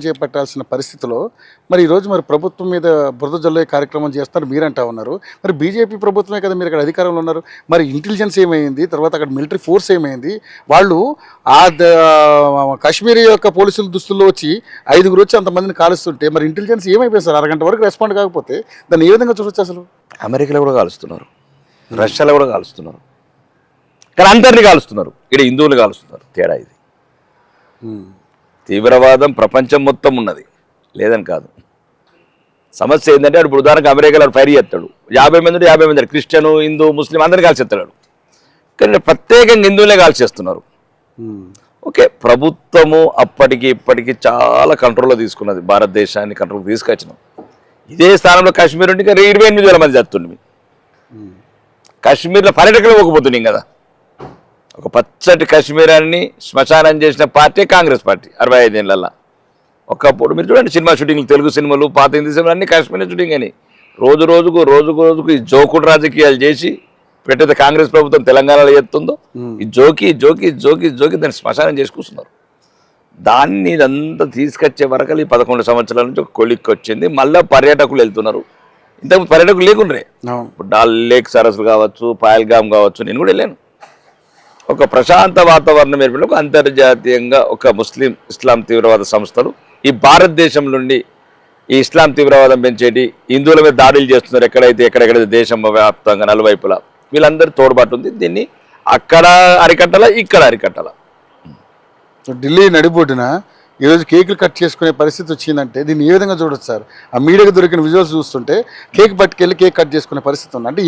చేపట్టాల్సిన పరిస్థితిలో మరి ఈరోజు మరి ప్రభుత్వం మీద బురద జల్లే కార్యక్రమం చేస్తారు మీరంటా ఉన్నారు. మరి బీజేపీ ప్రభుత్వమే కదా మీరు అక్కడ అధికారంలో ఉన్నారు. మరి ఇంటెలిజెన్స్ ఏమైంది, తర్వాత అక్కడ మిలిటరీ ఫోర్స్ ఏమైంది? వాళ్ళు కాశ్మీరీ యొక్క పోలీసుల దుస్తుల్లో వచ్చి 5గురు వచ్చి అంతమందిని కాలుస్తుంటే మరి ఇంటెలిజెన్స్ ఏమైపోయింది సార్? అరగంట వరకు రెస్పాండ్ కాకపోతే దాన్ని ఏ విధంగా చూడొచ్చు అసలు? అమెరికాలో కూడా కాలుస్తున్నారు, రష్యాలో కూడా కాలుస్తున్నారు, కానీ అందరినీ కాలుస్తున్నారు. ఇక్కడ హిందువులు కాలుస్తున్నారు. తేడా ఇది. తీవ్రవాదం ప్రపంచం మొత్తం ఉన్నది, లేదని కాదు. సమస్య ఏంటంటే ఇప్పుడు ఉదాహరణకు అమెరికాలో ఫైర్ చేస్తాడు, 50 మంది క్రిస్టియన్, హిందూ, ముస్లిం అందరినీ కాల్చేస్తాడు. కానీ ప్రత్యేకంగా హిందువులే కాల్చేస్తున్నారు. ఓకే, ప్రభుత్వము అప్పటికి ఇప్పటికి చాలా కంట్రోల్లో తీసుకున్నది, భారతదేశాన్ని కంట్రోల్ తీసుకొచ్చినాం. ఇదే స్థానంలో కాశ్మీర్ ఉంటే 28,000 మంది చదువుతుంది. కాశ్మీర్లో పర్యటకులు పోకపోతున్నాం కదా. ఒక పచ్చటి కాశ్మీరాన్ని శ్మశానం చేసిన పార్టీ కాంగ్రెస్ పార్టీ 65 ఏళ్ళల్లో. ఒకప్పుడు మీరు చూడండి సినిమా షూటింగ్లు, తెలుగు సినిమాలు, పాత హిందీ సినిమాలు అన్నీ కాశ్మీర్లో షూటింగ్ అని. రోజు రోజుకు ఈ జోకుడు రాజకీయాలు చేసి పెట్టేది కాంగ్రెస్ ప్రభుత్వం తెలంగాణలో చేస్తుందో ఈ జోకి దాన్ని శ్మశానం చేసి కూర్చున్నారు. దాన్ని ఇదంతా తీసుకొచ్చే వరకు ఈ 11 సంవత్సరాల నుంచి ఒక కొలిక్కి వచ్చింది. మళ్ళీ పర్యాటకులు వెళ్తున్నారు. ఇంతకుముందు పర్యాటకులు లేకుండ్రే. ఇప్పుడు డాల్ లేక్ సరస్సులు కావచ్చు, పాయల్గామ్ కావచ్చు, నేను కూడా వెళ్ళాను. ఒక ప్రశాంత వాతావరణం ఏర్పడి ఒక అంతర్జాతీయంగా ఒక ఇస్లాం తీవ్రవాద సంస్థలు ఈ భారతదేశం నుండి ఈ ఇస్లాం తీవ్రవాదం పెంచేటి హిందువుల మీద దాడులు చేస్తున్నారు. ఎక్కడెక్కడైతే దేశం వ్యాప్తంగా నలువైపులా వీళ్ళందరూ తోడ్పాటు ఉంది. దీన్ని అక్కడ అరికట్టాలా, ఇక్కడ అరికట్టాలా. ఢిల్లీ నడిబొడ్డున ఈరోజు కేకులు కట్ చేసుకునే పరిస్థితి వచ్చిందంటే దీన్ని ఏ విధంగా చూడొచ్చు సార్? ఆ మీడియాకి దొరికిన విజువల్స్ చూస్తుంటే కేక్ పట్టుకెళ్ళి కేక్ కట్ చేసుకునే పరిస్థితి ఉంది. అంటే